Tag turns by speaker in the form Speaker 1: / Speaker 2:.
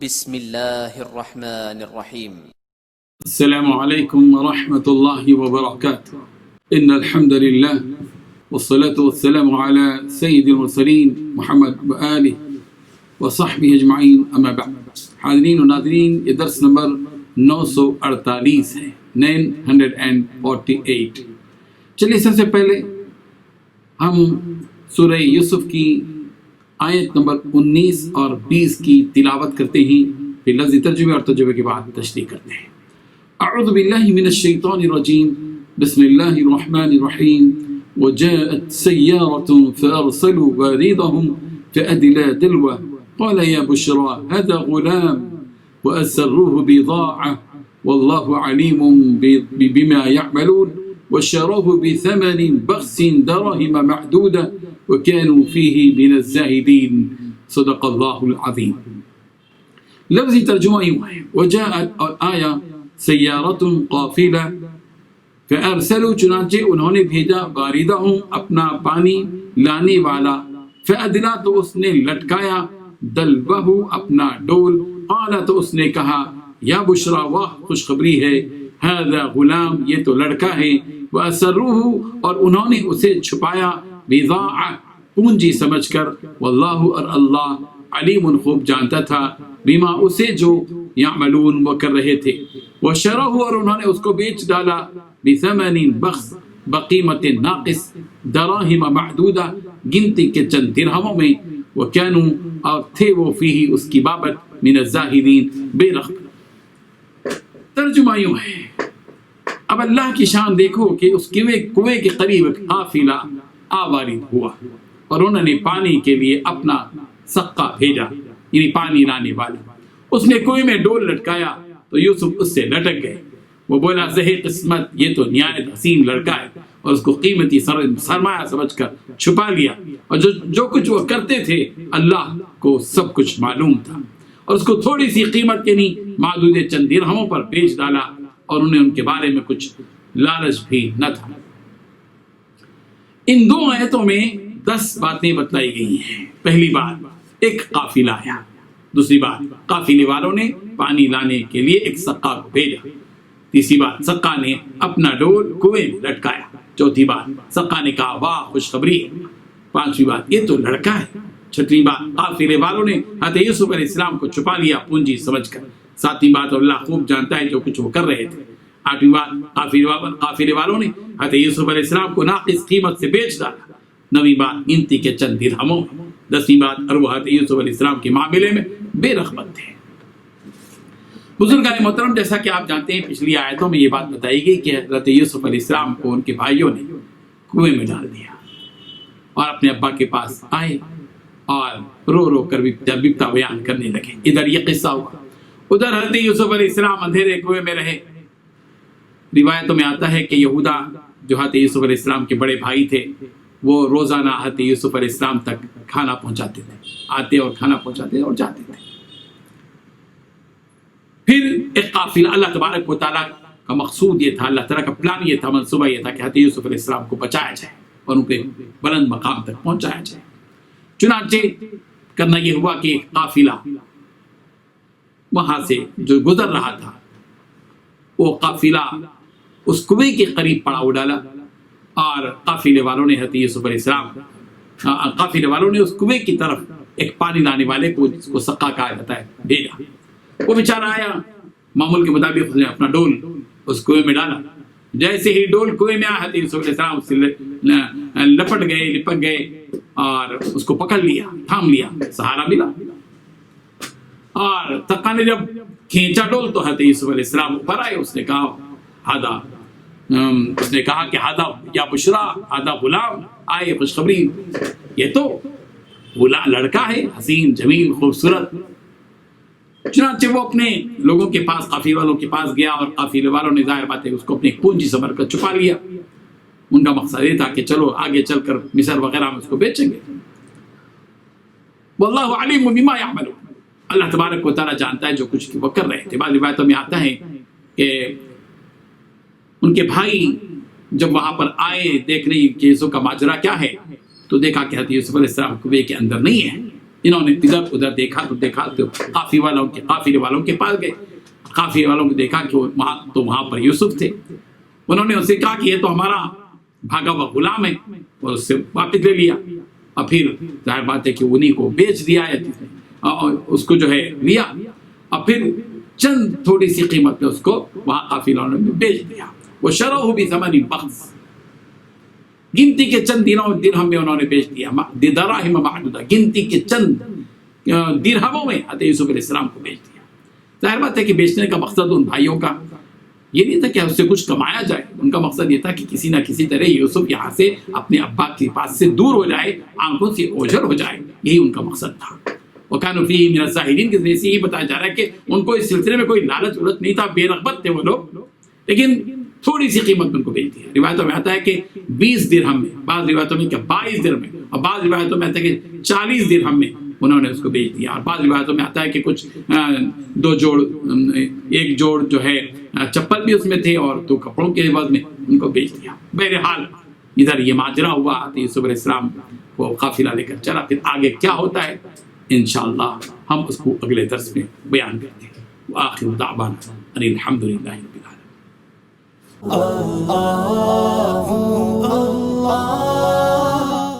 Speaker 1: بسم الله الرحمن الرحيم.
Speaker 2: السلام عليكم ورحمة الله وبركاته. إن الحمد لله والصلاة والسلام على سيد المرسلين محمد وآله وصحبه أجمعين أما بعد. حاضرین و ناظرین، یہ درس نمبر 948 ہے، 948. چلیے سب سے پہلے ہم سورہ یوسف کی آیت نمبر 19 اور 20 کی تلاوت کرتے ہیں، پھر لفظی ترجمے اور ترجمے کے بعد تشریح کرتے ہیں۔ اعوذ باللہ من الشیطان الرجیم، بسم اللہ الرحمن الرحیم۔ وجاءت سيارة فأرسلوا واردهم فأدلى دلوه قال يا بشرى هذا غلام وأسروه بضاعة والله عليم بما يعملون وشروه بثمن بخس دراهم معدودة وكانوا فيه من الزاهدين صدق الله العظيم۔ لفظی ترجمہ یوں ہے، وجاءت اور آیا سیارۃ قافلہ، فارسلوا چنانچہ انہوں نے بھیجا واردہم اپنا پانی لانے والا، فادلا تو اس نے لٹکایا، دلوہ اپنا ڈول، قال تو اس نے کہا یا بشرا واہ خوشخبری ہے، ھذا غلام یہ تو لڑکا ہے، واسروہ اور انہوں نے اسے چھپایا، بضاعہ پونجی سمجھ کر، واللہ اور اللہ علیم خوب جانتا تھا، بما اسے جو یعملون وہ کر رہے تھے، وشرہ اور انہوں نے اس کو بیچ ڈالا، بثمن بخس بقیمت ناقص، دراہم معدودہ گنتی کے چند درہموں میں، وکانوا اور تھے وہ فیہ اس کی بابت من الزاہدین بے رغبت۔ ترجمہ یوں ہے، اب اللہ کی شان دیکھو کہ اس کنویں کے قریب ایک قافلہ آوارد ہوا اور انہوں نے پانی کے لیے اپنا سقا بھیجا، یعنی پانی لانے والے۔ اس نے کنویں میں ڈول لٹکایا تو یوسف اس سے لٹک گئے۔ وہ بولا زہی قسمت، یہ تو نہایت حسین لڑکا ہے، اور اس کو قیمتی سرمایہ سمجھ کر چھپا لیا، اور جو کچھ وہ کرتے تھے اللہ کو سب کچھ معلوم تھا، اور اس کو تھوڑی سی قیمت کے نہیں معدود چند درہموں پر بیچ ڈالا، اور انہیں ان کے بارے میں کچھ لالچ بھی نہ تھا۔ ان دو آیتوں میں 10 باتیں بتلائی گئی ہیں۔ پہلی بات، ایک قافلہ آیا۔ دوسری بات، قافلے والوں نے پانی لانے کے لیے ایک سقا کو بھیجا۔ تیسری بات، سقا نے اپنا ڈول کنویں میں لٹکایا۔ چوتھی بات، سقا نے کہا واہ خوشخبری ہے۔ پانچویں بات، یہ تو لڑکا ہے۔ چھٹویں بات، قافلے والوں نے حضرت یوسف علیہ السلام کو چھپا لیا پونجی سمجھ کر۔ ساتویں بات، اللہ خوب جانتا ہے جو کچھ وہ کر رہے تھے۔ آٹھویں بات، قافلے والوں نے حضرت یوسف علیہ السلام کو ناقص قیمت سے بیچ ڈالا۔ نویں بات، گنتی کے چند درہموں۔ 10ویں بات، اور وہ حضرت یوسف علیہ السلام کے معاملے میں بے رغبت تھے۔ بزرگان محترم، جیسا کہ آپ جانتے ہیں پچھلی آیتوں میں یہ بات بتائی گئی کہ حضرت یوسف علیہ السلام کو ان کے بھائیوں نے کنویں میں ڈال دیا اور اپنے ابا کے پاس آئے اور رو رو کر بپتا بیان کرنے لگے۔ ادھر یہ قصہ ہوا، ادھر حضرت یوسف علیہ السلام اندھیرے کنویں میں رہے۔ روایتوں میں آتا ہے کہ یہودا جو حضرت یوسف علیہ السلام کے بڑے بھائی تھے، وہ روزانہ حضرت یوسف علیہ السلام تک کھانا پہنچاتے تھے، آتے اور کھانا پہنچاتے اور جاتے تھے۔ پھر ایک قافلہ، اللہ تبارک و تعالیٰ کا مقصود یہ تھا، اللہ تعالیٰ کا پلان یہ تھا، منصوبہ یہ تھا کہ حضرت یوسف علیہ السلام کو بچایا جائے اور ان کے بلند مقام تک پہنچایا جائے۔ چنانچہ کرنا یہ ہوا کہ ایک قافلہ وہاں سے جو گزر رہا تھا، وہ قافلہ اس کنویں کے قریب پڑاؤ ڈالا، اور قافلے والوں نے حضرت یوسف علیہ السلام قافلے والوں نے اس کنویں کی طرف ایک پانی لانے والے کو، جس کو سقا کہا جاتا ہے، بھیجا۔ وہ بیچارہ آیا، معمول کے مطابق اس نے اپنا ڈول اس کنویں میں ڈالا۔ جیسے ہی ڈول کنویں میں آیا، حضرت یوسف علیہ السلام اس سے لپک گئے اور اس کو پکڑ لیا، تھام لیا، سہارا ملا۔ اور سقا نے جب کھینچا ڈول تو حضرت یوسف علیہ السلام اوپر آئے۔ اس نے کہا کہ ہادا یا بشرا، ہادا غلام، آئے خوشخبری، یہ تو لڑکا ہے، حسین جمیل خوبصورت۔ چنانچہ وہ اپنے لوگوں کے پاس، قافلے والوں کے پاس گیا، اور قافلے والوں نے ظاہر بات ہے اس کو اپنی پونجی سمجھ کر چھپا لیا۔ ان کا مقصد یہ تھا کہ چلو آگے چل کر مصر وغیرہ میں اس کو بیچیں گے۔ واللہ علیم بما یعملون، اللہ تبارک و تعالیٰ جانتا ہے جو کچھ وہ کر رہے تھے۔ بعض روایتوں میں آتا ہے کہ ان کے بھائی جب وہاں پر آئے دیکھنے کہ یوسف کا ماجرا کیا ہے، تو دیکھا کہ حضرت یوسف علیہ السلام کنویں کے اندر نہیں ہے، انہوں نے ادھر ادھر دیکھا تو قافلے والوں کے پاس گئے. قافلے والوں کو دیکھا کہ وہاں پر یوسف تھے. انہوں نے اسے کہا کہ یہ تو ہمارا بھاگا ہوا غلام ہے, اور اس سے واپس لے لیا. اور پھر ظاہر بات ہے کہ انہیں کو بیچ دیا ہے, اور اس کو جو ہے لیا, اور پھر چند تھوڑی سی قیمت میں اس کو وہاں قافلے والوں نے بیچ دیا. وہ شروع بثمن بخس, گنتی کے چند درہم میں انہوں نے بیچ دیا. دراہم معدودہ, گنتی کے چند درہموں میں حضرت یوسف علیہ السلام کو بیچ دیا. ظاہر بات ہے کہ بیچنے کا مقصد ان بھائیوں کا یہ نہیں تھا کہ اس سے کچھ کمایا جائے. ان کا مقصد یہ تھا کہ کسی نہ کسی طرح یوسف یہاں سے اپنے ابا کے پاس سے دور ہو جائے, آنکھوں سے اوجھل ہو جائے. یہی ان کا مقصد تھا. وَكَانُوا فِيهِ مِنَ الزَّاهِدِينَ کے ذریعے سے یہ بتایا جا رہا ہے کہ ان کو اس سلسلے میں کوئی لالچ نہیں تھا, بے رغبت تھے وہ لوگ, لیکن تھوڑی سی قیمت ان کو بیچ دیا. روایتوں میں آتا ہے کہ 20 درہم میں, بعض روایتوں میں کہ 22 درہم میں, اور بعض روایتوں میں آتا ہے کہ 40 درہم میں انہوں نے اس کو بیچ دیا. اور بعض روایتوں میں آتا ہے کہ کچھ 2 جوڑ, ایک جوڑ جو ہے چپل بھی اس میں تھے, اور 2 کپڑوں کے عوض میں ان کو بیچ دیا. بہرحال ادھر یہ ماجرا ہوا. یوسف علیہ السلام کو قافلہ لے کر چلا. پھر آگے کیا ہوتا ہے انشاءاللہ ہم اس کو اگلے درس میں بیان کرتے ہیں. وآخر دعوانا ان الحمدللہ رب العالمین.